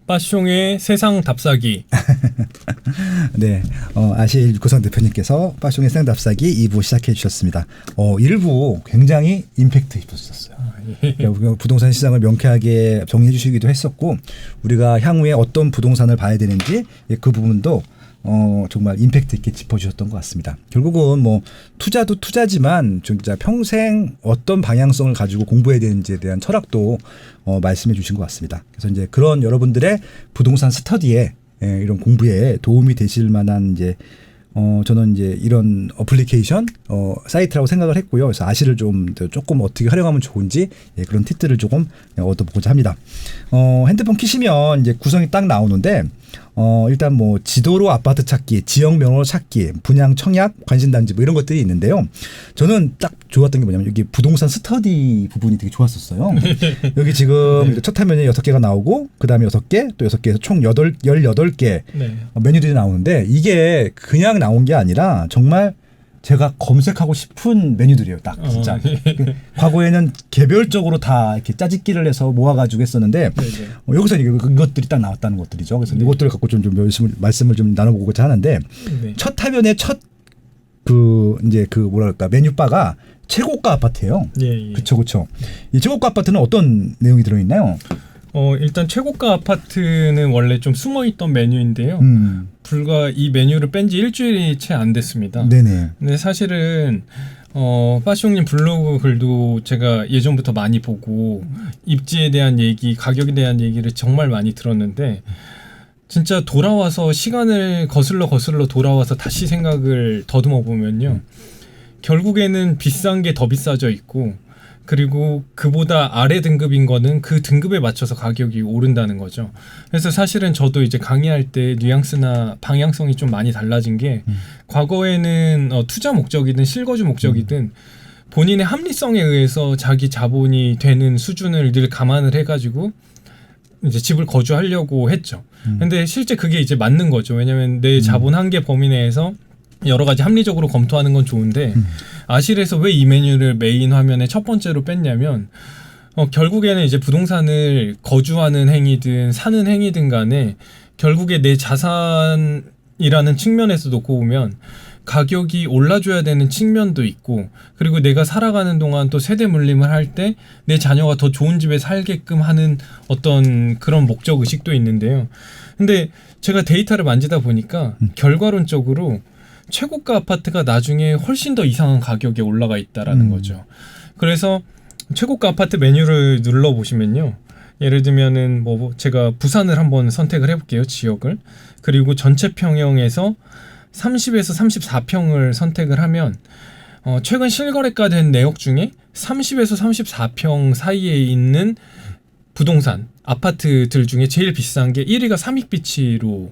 빠숑의 세상 답사기. 네, 아시일 구성 대표님께서 빠숑의 세상 답사기 2부 시작해 주셨습니다. 1부 굉장히 임팩트 있었어요. 부동산 시장을 명쾌하게 정리해 주시기도 했었고, 우리가 향후에 어떤 부동산을 봐야 되는지 그 부분도 정말 임팩트 있게 짚어주셨던 것 같습니다. 결국은 뭐 투자도 투자지만 진짜 평생 어떤 방향성을 가지고 공부해야 되는지에 대한 철학도 말씀해 주신 것 같습니다. 그래서 이제 그런 여러분들의 부동산 스터디에 이런 공부에 도움이 되실 만한 이제 저는 이제 이런 어플리케이션 사이트라고 생각을 했고요. 그래서 아시를 조금 어떻게 활용하면 좋은지 그런 팁들을 조금 얻어보고자 합니다. 핸드폰 키시면 이제 구성이 딱 나오는데 일단 뭐 지도로 아파트 찾기, 지역 명로 찾기, 분양 청약, 관심단지 뭐 이런 것들이 있는데요. 저는 딱 좋았던 게 뭐냐면 여기 부동산 스터디 부분이 되게 좋았었어요. 여기 지금 첫 화면에 6개가 나오고 그다음에 6개, 또 6개에서 총 18개 메뉴들이 나오는데 이게 그냥 나온 게 아니라 정말 제가 검색하고 싶은 메뉴들이에요. 딱 진짜. 과거에는 개별적으로 다 이렇게 짜집기를 해서 모아가지고 했었는데 여기서 이것들이 딱 나왔다는 것들이죠. 그래서 이것들을 갖고 좀 말씀을 좀 나눠보고자 하는데 첫 화면에 이제 뭐랄까 메뉴바가 최고가 아파트예요. 그렇죠. 이 최고가 아파트는 어떤 내용이 들어있나요? 일단 최고가 아파트는 원래 좀 숨어있던 메뉴인데요. 불과 이 메뉴를 뺀 지 일주일이 채 안 됐습니다. 네네. 근데 사실은 빠숑님 블로그 글도 제가 예전부터 많이 보고 입지에 대한 얘기, 가격에 대한 얘기를 정말 많이 들었는데 진짜 돌아와서 시간을 거슬러 돌아와서 다시 생각을 더듬어 보면요. 결국에는 비싼 게 더 비싸져 있고 그리고 그보다 아래 등급인 거는 그 등급에 맞춰서 가격이 오른다는 거죠. 그래서 사실은 저도 이제 강의할 때 뉘앙스나 방향성이 좀 많이 달라진 게 과거에는 투자 목적이든 실거주 목적이든 본인의 합리성에 의해서 자기 자본이 되는 수준을 늘 감안을 해가지고 이제 집을 거주하려고 했죠. 근데 실제 그게 이제 맞는 거죠. 왜냐하면 내 자본 한계 범위 내에서 여러 가지 합리적으로 검토하는 건 좋은데 아실에서 왜 이 메뉴를 메인 화면에 첫 번째로 뺐냐면 결국에는 이제 부동산을 거주하는 행위든 사는 행위든 간에 결국에 내 자산이라는 측면에서 놓고 보면 가격이 올라줘야 되는 측면도 있고 그리고 내가 살아가는 동안 또 세대 물림을 할 때 내 자녀가 더 좋은 집에 살게끔 하는 어떤 그런 목적 의식도 있는데요. 근데 제가 데이터를 만지다 보니까 결과론적으로 최고가 아파트가 나중에 훨씬 더 이상한 가격에 올라가 있다라는 거죠. 그래서 최고가 아파트 메뉴를 눌러보시면요. 예를 들면은 뭐 제가 부산을 한번 선택을 해볼게요. 지역을. 그리고 전체 평형에서 30에서 34평을 선택을 하면 최근 실거래가 된 내역 중에 30에서 34평 사이에 있는 부동산, 아파트들 중에 제일 비싼 게 1위가 삼익비치로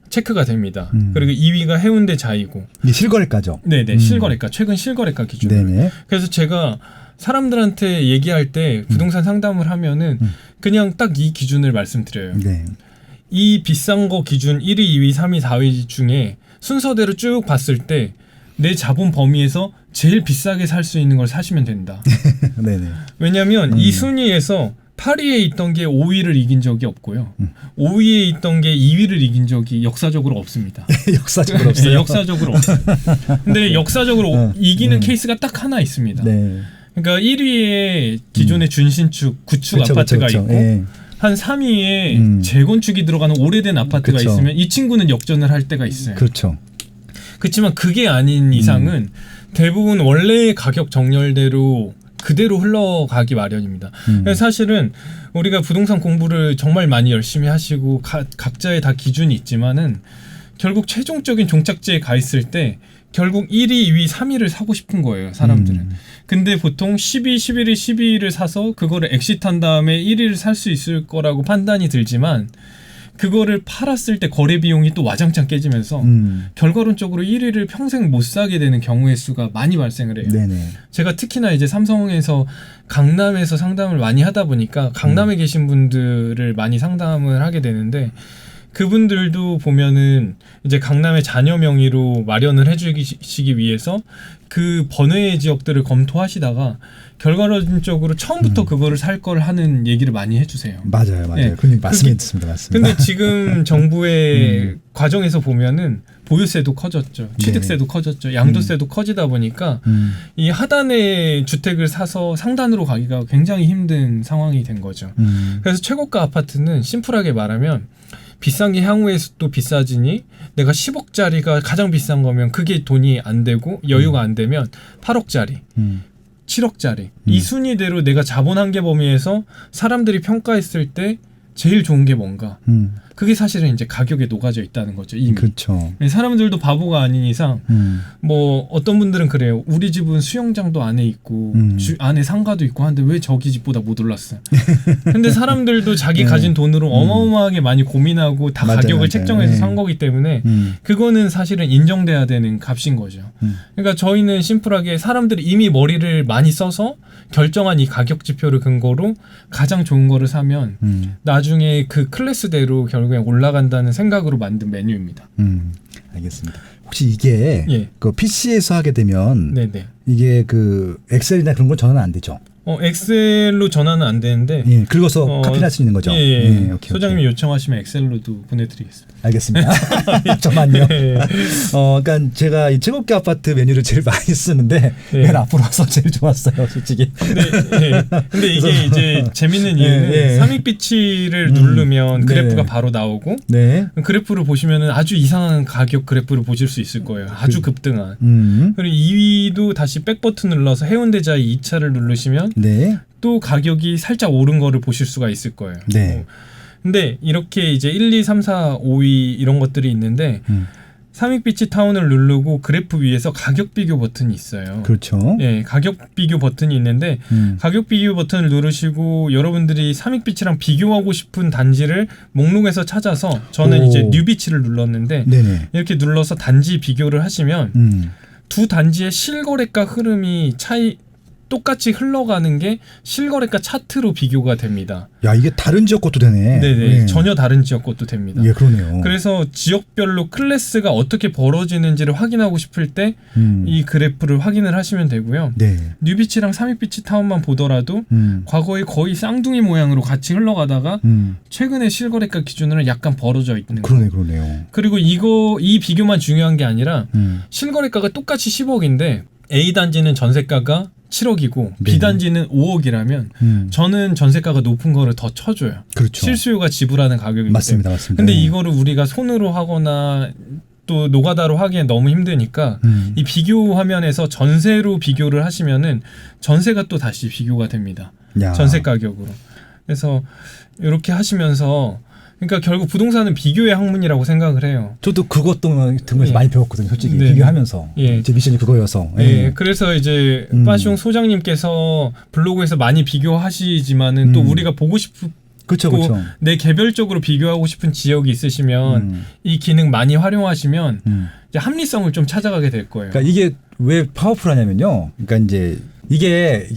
체크가 됩니다. 그리고 2위가 해운대 자이고. 이게 실거래가죠? 네네. 실거래가. 최근 실거래가 기준으로. 네네. 그래서 제가 사람들한테 얘기할 때 부동산 상담을 하면은 그냥 딱 이 기준을 말씀드려요. 네. 이 비싼 거 기준 1위, 2위, 3위, 4위 중에 순서대로 쭉 봤을 때 내 자본 범위에서 제일 비싸게 살 수 있는 걸 사시면 된다. 네네. 왜냐하면 이 순위에서 8위에 있던 게 5위를 이긴 적이 없고요. 5위에 있던 게 2위를 이긴 적이 역사적으로 없습니다. 역사적으로 없어요? 역사적으로 없어요. 근데 역사적으로 이기는 케이스가 딱 하나 있습니다. 네. 그러니까 1위에 기존의 준신축, 구축 아파트가 있고 한 3위에 재건축이 들어가는 오래된 아파트가 있으면 이 친구는 역전을 할 때가 있어요. 그렇죠. 그렇지만 그게 아닌 이상은 대부분 원래의 가격 정렬대로 그대로 흘러가기 마련입니다. 사실은 우리가 부동산 공부를 정말 많이 열심히 하시고 각자의 다 기준이 있지만은 결국 최종적인 종착지에 가 있을 때 결국 1위, 2위, 3위를 사고 싶은 거예요, 사람들은. 근데 보통 10위, 11위, 12위를 사서 그거를 엑시트한 다음에 1위를 살 수 있을 거라고 판단이 들지만 그거를 팔았을 때 거래 비용이 또 와장창 깨지면서 결과론적으로 1위를 평생 못 사게 되는 경우의 수가 많이 발생을 해요. 네네. 제가 특히나 이제 삼성에서 강남에서 상담을 많이 하다 보니까 강남에 계신 분들을 많이 상담을 하게 되는데 그분들도 보면은 이제 강남의 자녀 명의로 마련을 해주시기 위해서 그 번외의 지역들을 검토하시다가 결과론적으로 처음부터 그거를 살 걸 하는 얘기를 많이 해주세요. 맞아요. 네. 그런 얘기 맞습니다. 근데 지금 정부의 과정에서 보면은 보유세도 커졌죠. 취득세도 커졌죠. 양도세도 커지다 보니까 이 하단의 주택을 사서 상단으로 가기가 굉장히 힘든 상황이 된 거죠. 그래서 최고가 아파트는 심플하게 말하면 비싼 게 향후에 또 비싸지니 내가 10억짜리가 가장 비싼 거면 그게 돈이 안 되고 여유가 안 되면 8억짜리 7억짜리 이 순위대로 내가 자본 한계 범위에서 사람들이 평가했을 때 제일 좋은 게 뭔가 그게 사실은 이제 가격에 녹아져 있다는 거죠. 이미. 그렇죠. 사람들도 바보가 아닌 이상 뭐 어떤 분들은 그래요. 우리 집은 수영장도 안에 있고 안에 상가도 있고 한데 왜 저기 집보다 못 올랐어? 근데 사람들도 자기 가진 돈으로 어마어마하게 많이 고민하고 다 맞아요, 가격을 맞아요. 책정해서 네. 산 거기 때문에 그거는 사실은 인정돼야 되는 값인 거죠. 그러니까 저희는 심플하게 사람들이 이미 머리를 많이 써서 결정한 이 가격 지표를 근거로 가장 좋은 거를 사면 나중에 그 클래스대로 결국에 올라간다는 생각으로 만든 메뉴입니다. 알겠습니다. 혹시 이게 예. 그 PC에서 하게 되면 네네. 이게 그 엑셀이나 그런 건 전환 안 되죠? 엑셀로 전환은 안 되는데 예, 긁어서 카피할 수 있는 거죠. 예. 오케이, 소장님이 오케이. 요청하시면 엑셀로도 보내드리겠습니다. 알겠습니다. 저만요. 예. 그러니까 제가 이 7개 아파트 메뉴를 제일 많이 쓰는데 예. 맨 앞으로 와서 제일 좋았어요, 솔직히. 근데 이게 이제 재밌는 이유는 예. 삼익비치를 누르면 그래프가 네. 바로 나오고 네. 그래프를 보시면은 아주 이상한 가격 그래프를 보실 수 있을 거예요. 아주 급등한. 그리고 2위도 다시 백 버튼 눌러서 해운대자이 2차를 누르시면 네. 또 가격이 살짝 오른 거를 보실 수가 있을 거예요. 네. 근데 이렇게 이제 1, 2, 3, 4, 5위 이런 것들이 있는데 삼익비치 타운을 누르고 그래프 위에서 가격 비교 버튼이 있어요. 그렇죠. 예, 가격 비교 버튼이 있는데 가격 비교 버튼을 누르시고 여러분들이 삼익비치랑 비교하고 싶은 단지를 목록에서 찾아서 저는 오. 이제 뉴비치를 눌렀는데 네네. 이렇게 눌러서 단지 비교를 하시면 두 단지의 실거래가 흐름이 똑같이 흘러가는 게 실거래가 차트로 비교가 됩니다. 야, 이게 다른 지역 것도 되네. 네네. 예. 전혀 다른 지역 것도 됩니다. 예, 그러네요. 그래서 지역별로 클래스가 어떻게 벌어지는지를 확인하고 싶을 때 이 그래프를 확인을 하시면 되고요. 네. 뉴비치랑 삼익비치 타운만 보더라도 과거에 거의 쌍둥이 모양으로 같이 흘러가다가 최근에 실거래가 기준으로 약간 벌어져 있는 거예요. 그러네요. 그리고 이 비교만 중요한 게 아니라 실거래가가 똑같이 10억인데 A 단지는 전세가가 7억이고 네. B 단지는 5억이라면 저는 전세가가 높은 거를 더 쳐줘요. 그렇죠. 실수요가 지불하는 가격이기 맞습니다. 때문에. 맞습니다. 근데 예. 이거를 우리가 손으로 하거나 또 노가다로 하기엔 너무 힘드니까 이 비교 화면에서 전세로 비교를 하시면은 전세가 또 다시 비교가 됩니다. 야. 전세 가격으로. 그래서 이렇게 하시면서 그러니까 결국 부동산은 비교의 학문이라고 생각을 해요. 저도 그것도 등에서 예. 많이 배웠거든요. 솔직히 네. 비교하면서. 예. 제 미션이 그거여서. 예, 그래서 이제 빠숑 소장님께서 블로그에서 많이 비교하시지만은 또 우리가 보고 싶고 그렇죠, 그렇죠. 내 개별적으로 비교하고 싶은 지역이 있으시면 이 기능 많이 활용하시면 이제 합리성을 좀 찾아가게 될 거예요. 그러니까 이게 왜 파워풀하냐면요. 그러니까 이제 이게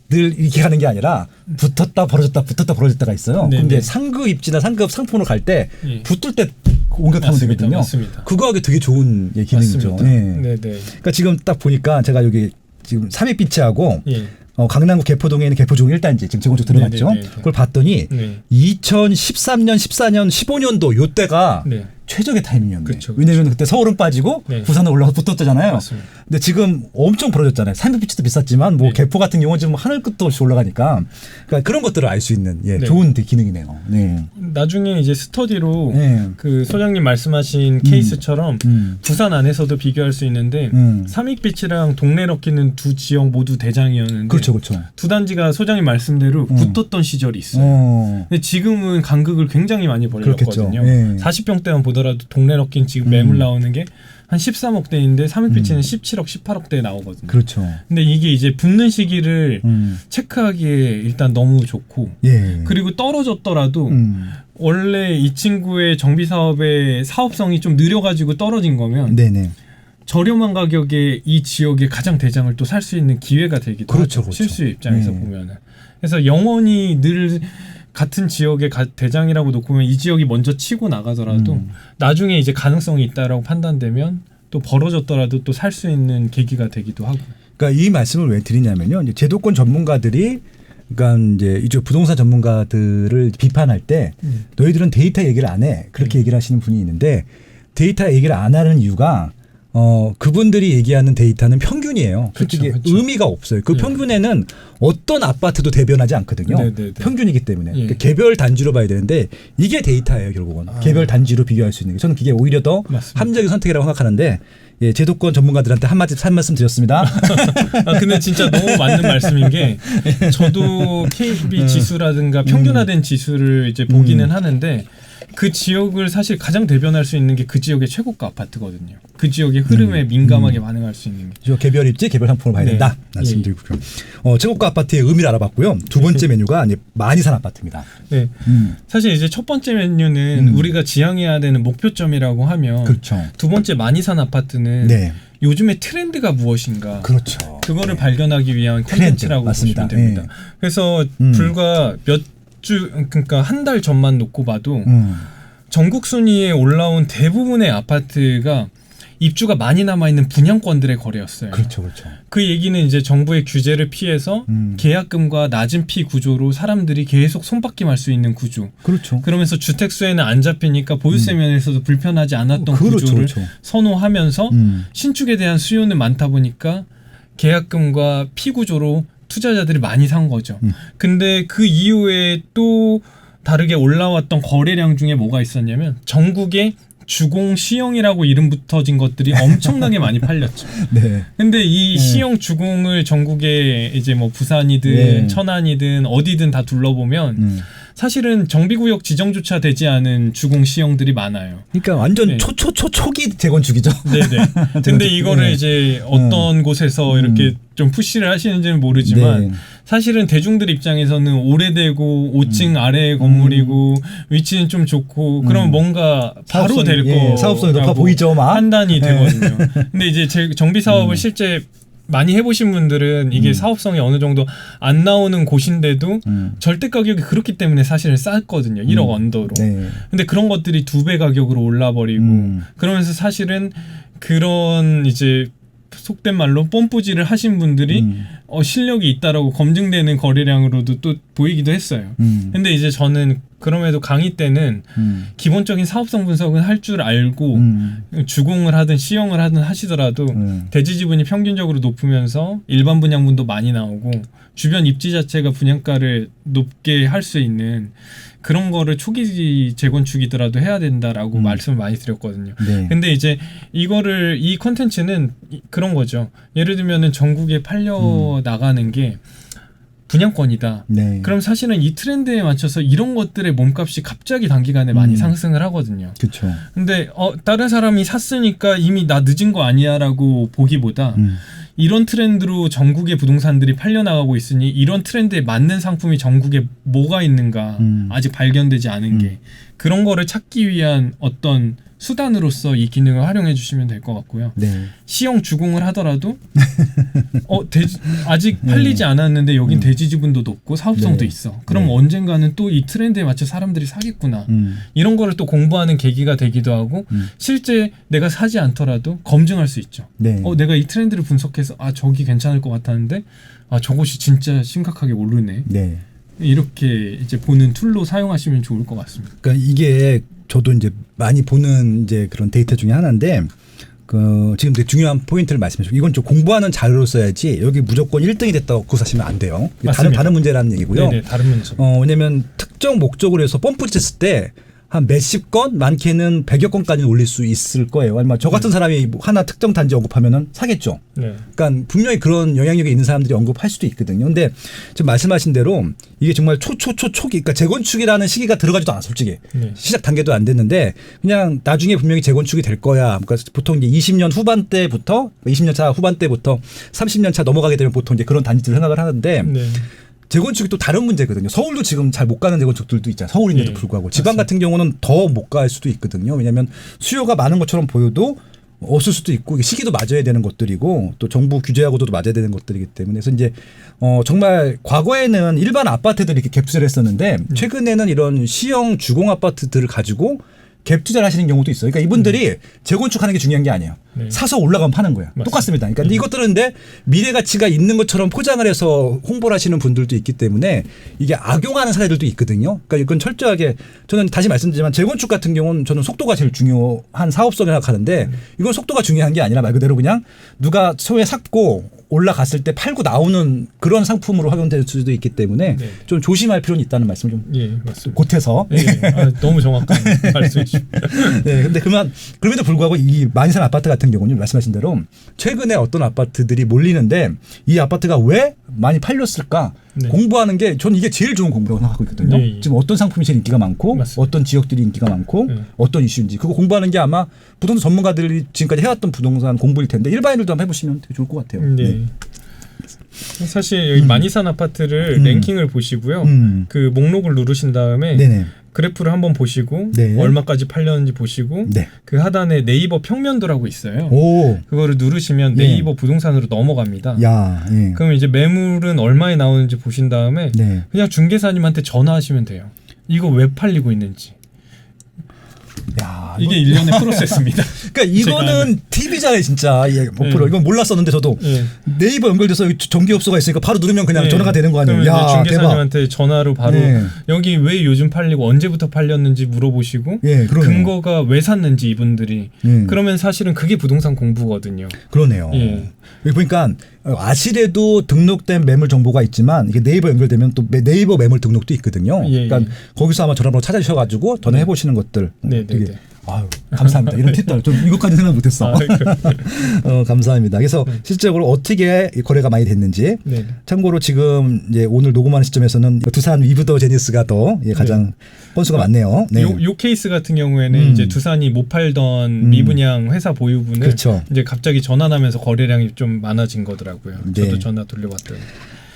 늘 이렇게 가는 게 아니라 붙었다 벌어졌다가 있어요. 네네. 근데 상급 입지나 상급 상품으로 갈 때 예. 붙을 때 옮겨 타면 맞습니다. 되거든요. 맞습니다. 그거 하기 되게 좋은 기능이죠. 맞습니다. 예. 네네. 그러니까 지금 딱 보니까 제가 여기 지금 삼익비치하고 예. 강남구 개포동에 있는 개포종 1단지 지금 재건축 들어갔죠. 네네네. 그걸 봤더니 네. 2013년, 14년, 15년도 요때가 네. 최적의 타이밍이었네. 그쵸. 왜냐면 그때 서울은 빠지고 네. 부산은 올라가서 붙었잖아요. 맞습니다. 근데 지금 엄청 벌어졌잖아요. 삼익비치도 비쌌지만 뭐 네. 개포 같은 경우는 지금 하늘 끝도 없이 올라가니까 그러니까 그런 것들을 알 수 있는 네. 좋은 기능이네요. 네. 나중에 이제 스터디로 네. 그 소장님 말씀하신 케이스처럼 부산 안에서도 비교할 수 있는데 삼익비치랑 동래럭키는 두 지역 모두 대장이었는데 그렇죠, 그렇죠. 두 단지가 소장님 말씀대로 붙었던 시절이 있어요. 근데 지금은 간극을 굉장히 많이 벌렸거든요. 그렇겠죠. 예. 40평대만 보더라도 동래럭키는 지금 매물 나오는 게 한 13억대인데 삼익비치는 17억, 18억대에 나오거든요. 그렇죠. 근데 이게 이제 붙는 시기를 체크하기에 일단 너무 좋고 예. 그리고 떨어졌더라도 원래 이 친구의 정비 사업의 사업성이 좀 느려가지고 떨어진 거면 네네. 저렴한 가격에 이 지역의 가장 대장을 또 살 수 있는 기회가 되기도 그렇죠, 하죠. 그렇죠. 실수요 입장에서 네. 보면은. 그래서 영원히 늘 같은 지역의 대장이라고 놓고 보면 이 지역이 먼저 치고 나가더라도 나중에 이제 가능성이 있다라고 판단되면 또 벌어졌더라도 또 살 수 있는 계기가 되기도 하고. 그러니까 이 말씀을 왜 드리냐면요. 이제 제도권 전문가들이 그러니까 이제 이쪽 부동산 전문가들을 비판할 때 너희들은 데이터 얘기를 안 해. 그렇게 얘기를 하시는 분이 있는데 데이터 얘기를 안 하는 이유가 그분들이 얘기하는 데이터는 평균이에요. 솔직히 그쵸. 의미가 없어요. 그 평균에는 어떤 아파트도 대변하지 않거든요. 네네네. 평균이기 때문에. 예. 그러니까 개별 단지로 봐야 되는데 이게 데이터예요. 결국은. 개별 단지로 비교할 수 있는 게. 저는 그게 오히려 더 맞습니다. 합리적인 선택이라고 생각하는데 예, 제도권 전문가들한테 한 말씀 드렸습니다. 근데 진짜 너무 맞는 말씀인 게 저도 KB 지수라든가 평균화된 지수를 이제 보기는 하는데 그 지역을 사실 가장 대변할 수 있는 게 그 지역의 최고가 아파트거든요. 그 지역의 흐름에 민감하게 반응할 수 있는 게. 저 개별 입지, 개별 상품을 봐야 네. 된다. 말씀드리고요. 최고가 아파트의 의미를 알아봤고요. 두 번째 메뉴가 이제 많이 산 아파트입니다. 네. 사실 이제 첫 번째 메뉴는 우리가 지향해야 되는 목표점이라고 하면 그렇죠. 두 번째 많이 산 아파트는 네. 요즘의 트렌드가 무엇인가. 그렇죠. 그거를 네. 발견하기 위한 콘텐츠라고 맞습니다. 보시면 됩니다. 네. 그래서 불과 그러니까 한 달 전만 놓고 봐도 전국 순위에 올라온 대부분의 아파트가 입주가 많이 남아있는 분양권들의 거래였어요. 그렇죠, 그렇죠. 그 얘기는 이제 정부의 규제를 피해서 계약금과 낮은 피 구조로 사람들이 계속 손바뀜할 수 있는 구조. 그렇죠. 그러면서 주택수에는 안 잡히니까 보유세 면에서도 불편하지 않았던 그렇죠, 구조를 그렇죠. 선호하면서 신축에 대한 수요는 많다 보니까 계약금과 피 구조로 투자자들이 많이 산 거죠. 근데 그 이후에 또 다르게 올라왔던 거래량 중에 뭐가 있었냐면 전국에 주공 시형이라고 이름 붙어진 것들이 엄청나게 많이 팔렸죠. 네. 근데 이 시형 주공을 전국에 이제 뭐 부산이든 네. 천안이든 어디든 다 둘러보면 사실은 정비구역 지정조차 되지 않은 주공 시형들이 많아요. 그러니까 완전 네. 초기 재건축이죠. 네네. 근데 이거를 네. 이제 어떤 곳에서 이렇게 좀 푸시를 하시는지는 모르지만 네. 사실은 대중들 입장에서는 오래되고 5층 아래의 건물이고 위치는 좀 좋고 그러면 뭔가 바로 사업성이, 될 거. 사업성이 높아 보이죠, 막. 판단이 되거든요. 근데 이제 정비 사업을 실제 많이 해보신 분들은 이게 사업성이 어느 정도 안 나오는 곳인데도 절대 가격이 그렇기 때문에 사실은 쌌거든요. 1억 언더로. 네. 근데 그런 것들이 2배 가격으로 올라버리고 그러면서 사실은 그런 이제 속된 말로 뽐뿌질을 하신 분들이 실력이 있다라고 검증되는 거래량으로도 또 보이기도 했어요. 근데 이제 저는 그럼에도 강의 때는 기본적인 사업성 분석은 할 줄 알고 주공을 하든 시형을 하든 하시더라도 대지 지분이 평균적으로 높으면서 일반 분양분도 많이 나오고 주변 입지 자체가 분양가를 높게 할 수 있는 그런 거를 초기 재건축이더라도 해야 된다라고 말씀을 많이 드렸거든요. 네. 근데 이제 이거를 이 컨텐츠는 그런 거죠. 예를 들면은 전국에 팔려 나가는 게 분양권이다. 네. 그럼 사실은 이 트렌드에 맞춰서 이런 것들의 몸값이 갑자기 단기간에 많이 상승을 하거든요. 그렇죠. 근데 다른 사람이 샀으니까 이미 나 늦은 거 아니야라고 보기보다 이런 트렌드로 전국의 부동산들이 팔려나가고 있으니 이런 트렌드에 맞는 상품이 전국에 뭐가 있는가 아직 발견되지 않은 게 그런 거를 찾기 위한 어떤 수단으로서 이 기능을 활용해 주시면 될 것 같고요. 네. 시형 주공을 하더라도 아직 팔리지 않았는데 여긴 대지 지분도 높고 사업성도 네. 있어. 그럼 네. 언젠가는 또 이 트렌드에 맞춰 사람들이 사겠구나. 이런 거를 또 공부하는 계기가 되기도 하고 실제 내가 사지 않더라도 검증할 수 있죠. 네. 내가 이 트렌드를 분석해서 저기 괜찮을 것 같았는데 저곳이 진짜 심각하게 오르네. 네. 이렇게 이제 보는 툴로 사용하시면 좋을 것 같습니다. 그러니까 이게 저도 이제 많이 보는 이제 그런 데이터 중에 하나인데 지금 되게 중요한 포인트를 말씀해 주시고 이건 좀 공부하는 자료로 써야지 여기 무조건 1등이 됐다고 구사하시면 안 돼요. 이게 다른 문제라는 얘기고요. 네네, 다른 문제. 왜냐면 특정 목적으로 해서 펌프질했을 때 한 몇십 건, 많게는 100여 건까지 올릴 수 있을 거예요. 아니면 저 같은 사람이 하나 특정 단지 언급하면은 사겠죠. 네. 그러니까 분명히 그런 영향력이 있는 사람들이 언급할 수도 있거든요. 근데 지금 말씀하신 대로 이게 정말 초기, 그러니까 재건축이라는 시기가 들어가지도 않아, 솔직히. 네. 시작 단계도 안 됐는데 그냥 나중에 분명히 재건축이 될 거야. 그러니까 보통 이제 20년 후반대부터 20년 차 후반대부터 30년 차 넘어가게 되면 보통 이제 그런 단지들 생각을 하는데 네. 재건축이 또 다른 문제거든요. 서울도 지금 잘 못 가는 재건축들도 있잖아요. 서울인데도 네, 불구하고. 지방 같은 경우는 더 못 갈 수도 있거든요. 왜냐하면 수요가 많은 것처럼 보여도 없을 수도 있고 이게 시기도 맞아야 되는 것들이고 또 정부 규제하고도 맞아야 되는 것들이기 때문에 그래서 이제 정말 과거에는 일반 아파트들이 이렇게 갭 투자를 했었는데 최근에는 이런 시형 주공 아파트들을 가지고 갭 투자를 하시는 경우도 있어요. 그러니까 이분들이 재건축하는 게 중요한 게 아니에요. 네. 사서 올라가면 파는 거예요. 맞습니다. 똑같습니다. 그러니까 이것들은 근데 미래 가치가 있는 것처럼 포장을 해서 홍보를 하시는 분들도 있기 때문에 이게 악용하는 사례들도 있거든요. 그러니까 이건 철저하게 저는 다시 말씀드리지만 재건축 같은 경우는 저는 속도가 제일 중요한 사업성이라고 생각하는데 이건 속도가 중요한 게 아니라 말 그대로 그냥 누가 처음에 샀고 올라갔을 때 팔고 나오는 그런 상품으로 활용될 수도 있기 때문에 네. 좀 조심할 필요는 있다는 말씀을 좀 예, 맞습니다. 곧해서 예, 너무 정확한 말씀이십니다. 네, 근데 그럼에도 불구하고 이 많이 산 아파트 같은 경우는 말씀하신 대로 최근에 어떤 아파트들이 몰리는데 이 아파트가 왜 많이 팔렸을까 네. 공부하는 게 저는 이게 제일 좋은 공부라고 생각하고 있거든요. 네, 예. 지금 어떤 상품이 제일 인기가 많고 맞습니다. 어떤 지역들이 인기가 많고 네. 어떤 이슈인지 그거 공부하는 게 아마 부동산 전문가들이 지금까지 해왔던 부동산 공부일 텐데 일반인들도 한번 해보시면 되게 좋을 것 같아요. 네. 사실 여기 많이 산 아파트를 랭킹을 보시고요. 그 목록을 누르신 다음에 네네. 그래프를 한번 보시고 네. 얼마까지 팔렸는지 보시고 네. 그 하단에 네이버 평면도라고 있어요. 오. 그거를 누르시면 네. 네이버 부동산으로 넘어갑니다. 야. 예. 그럼 이제 매물은 얼마에 나오는지 보신 다음에 네. 그냥 중개사님한테 전화하시면 돼요. 이거 왜 팔리고 있는지. 야. 이게 일련의 프로세스입니다. 그러니까 이거는 팁이잖아요, 진짜. 예, 뭐 프로. 이건 몰랐었는데 저도 예. 네이버 연결돼서 전기업소가 있으니까 바로 누르면 그냥 예. 전화가 되는 거 아니에요? 그러면 이제 야, 대박. 중개사님한테 전화로 바로 네. 여기 왜 요즘 팔리고 언제부터 팔렸는지 물어보시고 예, 그러네요. 근거가 왜 샀는지 이분들이 그러면 사실은 그게 부동산 공부거든요. 그러네요. 예. 여기 보니까 아실에도 등록된 매물 정보가 있지만 이게 네이버 연결되면 또 네이버 매물 등록도 있거든요. 예, 그러니까 거기서 아마 전화번호 찾아주셔가지고 전화해 보시는 것들. 네, 네, 되게 네. 아유, 감사합니다. 이런 팁들 좀 이것까지 생각 못했어. 감사합니다. 그래서 실제로 어떻게 거래가 많이 됐는지. 네. 참고로 지금 이제 오늘 녹음하는 시점에서는 두산 위브더 제니스가 더 가장 건수가 많네요. 네. 요 케이스 같은 경우에는 이제 두산이 못 팔던 미분양 회사 보유분을 그렇죠. 이제 갑자기 전환하면서 거래량이 좀 많아진 거더라고요. 네. 저도 전화 돌려봤더니.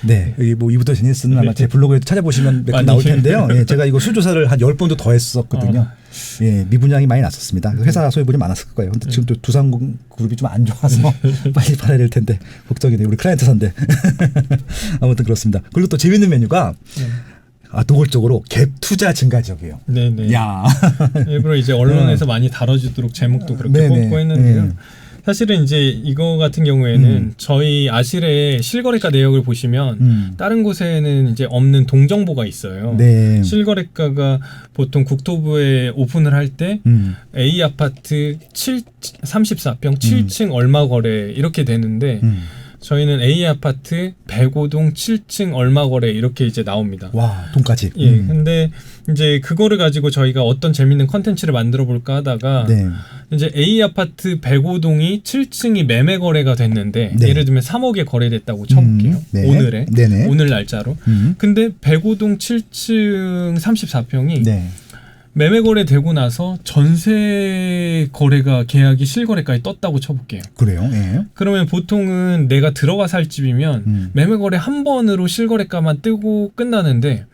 네, 여기 뭐 위브더 제니스는 아마 제 블로그에 찾아보시면 몇 건 많이 나올 텐데요. 예, 제가 이거 수조사를 한 10번도 더 했었거든요. 예, 미분양이 많이 났었습니다. 회사 소유분이 많았을 거예요. 근데 지금 또 두산그룹이 좀 안 좋아서 빨리 팔아야 될 텐데 걱정이네요. 우리 클라이언트사인데. 아무튼 그렇습니다. 그리고 또 재밌는 메뉴가 노골적으로 갭 투자 증가 지역이에요. 네네. 야, 일부러 이제 언론에서 많이 다뤄지도록 제목도 그렇게 네네. 뽑고 했는데요. 네. 사실은 이제 이거 같은 경우에는 저희 아실의 실거래가 내역을 보시면 다른 곳에는 이제 없는 동정보가 있어요. 네. 실거래가가 보통 국토부에 오픈을 할 때 A 아파트 34평 7층 얼마 거래 이렇게 되는데 저희는 A 아파트 105동 7층 얼마 거래 이렇게 이제 나옵니다. 와, 돈까지. 예. 근데 이제 그거를 가지고 저희가 어떤 재밌는 컨텐츠를 만들어 볼까 하다가 네. 이제 A 아파트 105동이 7층이 매매 거래가 됐는데 네. 예를 들면 3억에 거래됐다고 쳐볼게요. 네. 오늘에 네네. 오늘 날짜로. 근데 105동 7층 34평이 네. 매매 거래되고 나서 전세 거래가 계약이 실거래까지 떴다고 쳐볼게요. 그래요. 예. 그러면 보통은 내가 들어가 살 집이면 매매 거래 한 번으로 실거래가만 뜨고 끝나는데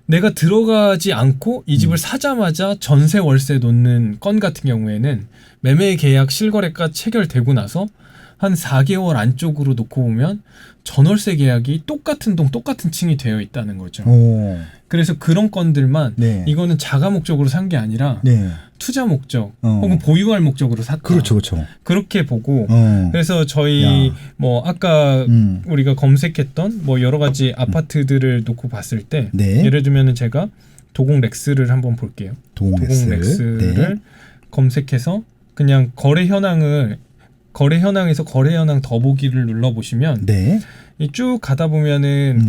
내가 들어가지 않고 이 집을 사자마자 전세 월세 놓는 건 같은 경우에는 매매 계약 실거래가 체결되고 나서 한 4개월 안쪽으로 놓고 보면 전월세 계약이 똑같은 동 똑같은 층이 되어 있다는 거죠. 오. 그래서 그런 건들만 네. 이거는 자가 목적으로 산 게 아니라 네. 투자 목적 혹은 보유할 목적으로 샀다. 그렇죠, 그렇죠. 그렇게 보고 그래서 저희 야. 뭐 아까 우리가 검색했던 뭐 여러 가지 아파트들을 놓고 봤을 때 네. 예를 들면은 제가 도공 렉스를 한번 볼게요. 도공 렉스를 네. 검색해서 그냥 거래 현황에서 거래 현황 더보기를 눌러 보시면 네. 이 쭉 가다 보면은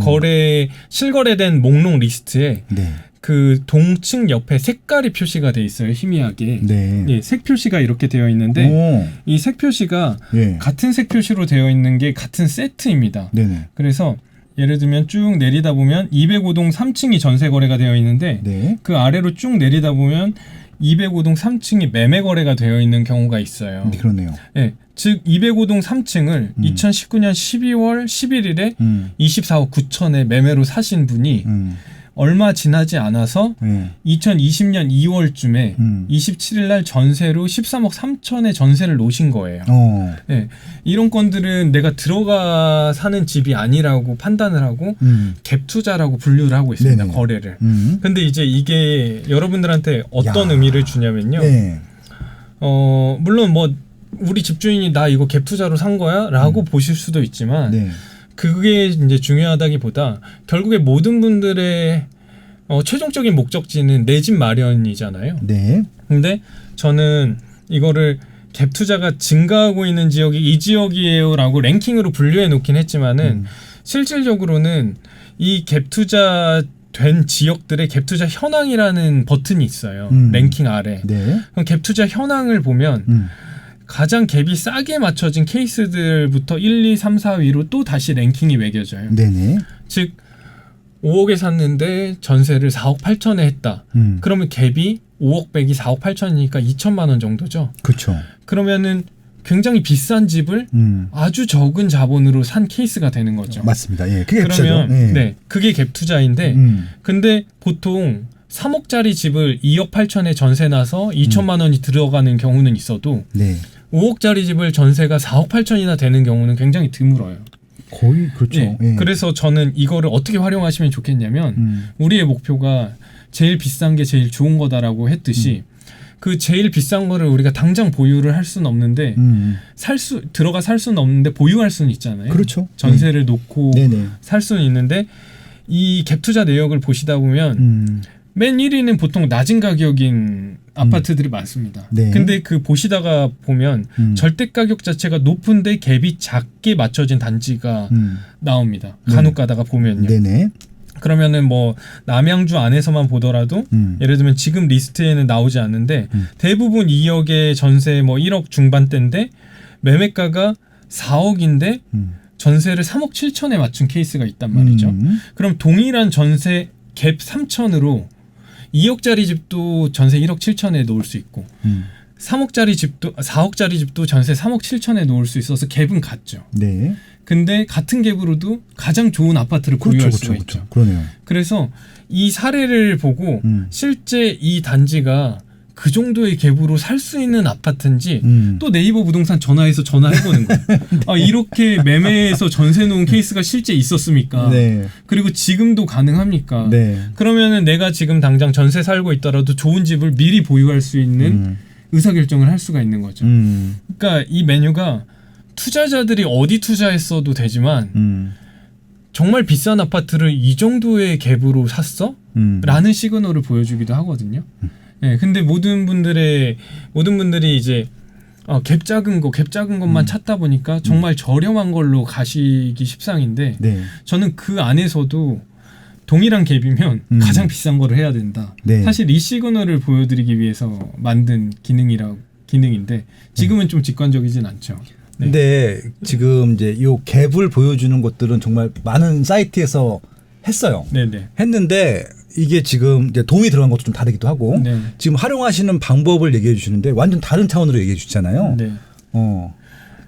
실거래된 목록 리스트에 네. 그 동층 옆에 색깔이 표시가 돼 있어요. 희미하게. 네. 예, 색 표시가 이렇게 되어 있는데 오. 이 색 표시가 예. 같은 색 표시로 되어 있는 게 같은 세트입니다. 네네. 그래서 예를 들면 쭉 내리다 보면 205동 3층이 전세 거래가 되어 있는데 네. 그 아래로 쭉 내리다 보면 205동 3층이 매매 거래가 되어 있는 경우가 있어요. 네, 그렇네요. 예, 즉 205동 3층을 2019년 12월 11일에 24억 9천에 매매로 사신 분이 얼마 지나지 않아서 2020년 2월쯤에 27일 날 전세로 13억 3천에 전세를 놓으신 거예요. 네, 이런 건들은 내가 들어가 사는 집이 아니라고 판단을 하고 갭 투자라고 분류를 하고 있습니다. 네네. 거래를. 근데 이제 이게 여러분들한테 어떤 의미를 주냐면요. 네. 물론 뭐 우리 집주인이 나 이거 갭 투자로 산 거야? 라고 보실 수도 있지만 네. 그게 이제 중요하다기보다 결국에 모든 분들의 최종적인 목적지는 내 집 마련이잖아요. 네. 근데 저는 이거를 갭 투자가 증가하고 있는 지역이 이 지역이에요라고 랭킹으로 분류해 놓긴 했지만은 실질적으로는 이 갭 투자 된 지역들의 갭 투자 현황이라는 버튼이 있어요. 랭킹 아래. 네. 그럼 갭 투자 현황을 보면 가장 갭이 싸게 맞춰진 케이스들부터 1, 2, 3, 4위로 또 다시 랭킹이 매겨져요. 네네. 즉 5억에 샀는데 전세를 4억 8천에 했다. 그러면 갭이 5억 빼기 4억 8천이니까 2천만 원 정도죠. 그렇죠. 그러면은 굉장히 비싼 집을 아주 적은 자본으로 산 케이스가 되는 거죠. 맞습니다. 예, 그게 그러면 갭투자죠. 예. 네, 그게 갭 투자인데 근데 보통 3억짜리 집을 2억 8천에 전세 나서 2천만 원이 들어가는 경우는 있어도 네. 5억짜리 집을 전세가 4억 8천이나 되는 경우는 굉장히 드물어요. 거의 그렇죠. 네. 예. 그래서 저는 이거를 어떻게 활용하시면 좋겠냐면 우리의 목표가 제일 비싼 게 제일 좋은 거다라고 했듯이 그 제일 비싼 거를 우리가 당장 보유를 할 수는 없는데 들어가 살 수는 없는데 보유할 수는 있잖아요. 그렇죠. 전세를 놓고 네네. 살 수는 있는데 이 갭 투자 내역을 보시다 보면 맨 1위는 보통 낮은 가격인 아파트들이 많습니다. 네. 근데 그 보시다가 보면 절대 가격 자체가 높은데 갭이 작게 맞춰진 단지가 나옵니다. 간혹 가다가 보면요. 네네. 그러면은 뭐 남양주 안에서만 보더라도 예를 들면 지금 리스트에는 나오지 않는데 대부분 2억의 전세 뭐 1억 중반대인데 매매가가 4억인데 전세를 3억 7천에 맞춘 케이스가 있단 말이죠. 그럼 동일한 전세 갭 3천으로 2억짜리 집도 전세 1억 7천에 놓을 수 있고 3억짜리 집도 4억짜리 집도 전세 3억 7천에 놓을 수 있어서 갭은 같죠. 네. 근데 같은 갭으로도 가장 좋은 아파트를 보유할 수가 있죠. 그러네요. 그래서 이 사례를 보고 실제 이 단지가 그 정도의 갭으로 살 수 있는 아파트인지 또 네이버 부동산 전화해보는 거예요. 아, 이렇게 매매해서 전세 놓은 케이스가 실제 있었습니까? 네. 그리고 지금도 가능합니까? 네. 그러면은 내가 지금 당장 전세 살고 있더라도 좋은 집을 미리 보유할 수 있는 의사결정을 할 수가 있는 거죠. 그러니까 이 메뉴가 투자자들이 어디 투자했어도 되지만 정말 비싼 아파트를 이 정도의 갭으로 샀어? 라는 시그널을 보여주기도 하거든요. 네, 근데 모든 분들이 이제 갭 작은 것만 찾다 보니까 정말 저렴한 걸로 가시기 십상인데 네. 저는 그 안에서도 동일한 갭이면 가장 비싼 거를 해야 된다. 네. 사실 이 시그널을 보여드리기 위해서 만든 기능인데 지금은 좀 직관적이진 않죠. 네. 근데 지금 이제 요 갭을 보여주는 것들은 정말 많은 사이트에서 했어요. 네네. 했는데 이게 지금 이제 동이 들어간 것도 좀 다르기도 하고 네. 지금 활용하시는 방법을 얘기해 주시는데 완전 다른 차원으로 얘기해 주시잖아요. 네.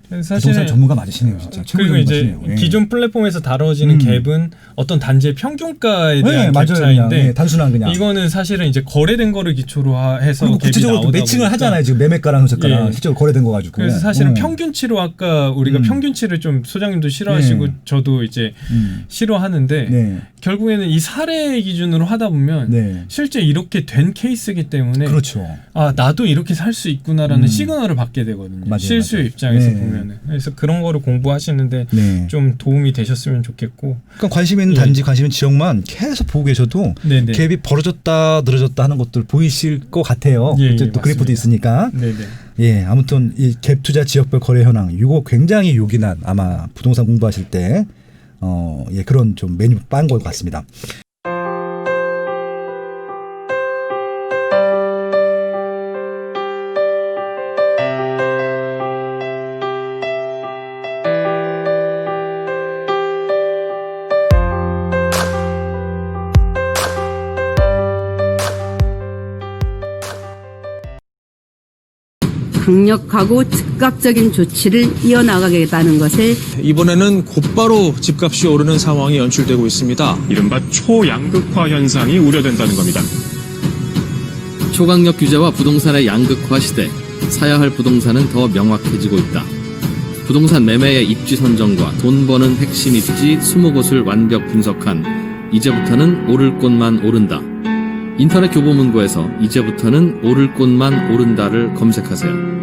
부동산 사실은 전문가 맞으시네요, 진짜. 그리고 이제 기존 플랫폼에서 다뤄지는 갭은 어떤 단지의 평균가에 대한 갭 차이인데 단순한 그냥 이거는 사실은 이제 거래된 거를 기초로 해서 그리고 갭이 구체적으로 나오다 매칭을 보니까. 하잖아요. 지금 매매가랑 현저가랑 예. 실제로 거래된 거 가지고. 그래서 사실은 평균치로 아까 우리가 평균치를 좀 소장님도 싫어하시고 저도 이제 싫어하는데 네. 결국에는 이 사례 기준으로 하다 보면 네. 실제 이렇게 된 케이스이기 때문에 그렇죠. 아 나도 이렇게 살 수 있구나라는 시그널을 받게 되거든요. 맞아요, 실수의 맞아요. 입장에서 네. 보면은 그래서 그런 거를 공부하시는데 네. 좀 도움이 되셨으면 좋겠고. 그러니까 관심 있는 단지, 관심 있는 지역만 계속 보고 계셔도 네네. 갭이 벌어졌다 늘어졌다 하는 것들 보이실 것 같아요. 예, 또 맞습니다. 그래프도 있으니까. 네네. 예, 아무튼 이 갭 투자 지역별 거래 현황 이거 굉장히 요긴한 아마 부동산 공부하실 때 예, 그런 좀 메뉴 빤 것 같습니다. 강력하고 즉각적인 조치를 이어나가겠다는 것을 이번에는 곧바로 집값이 오르는 상황이 연출되고 있습니다. 이른바 초양극화 현상이 우려된다는 겁니다. 초강력 규제와 부동산의 양극화 시대, 사야 할 부동산은 더 명확해지고 있다. 부동산 매매의 입지 선정과 돈 버는 핵심 입지 20곳을 완벽 분석한 이제부터는 오를 곳만 오른다. 인터넷 교보문고에서 이제부터는 오를 곳만 오른다를 검색하세요.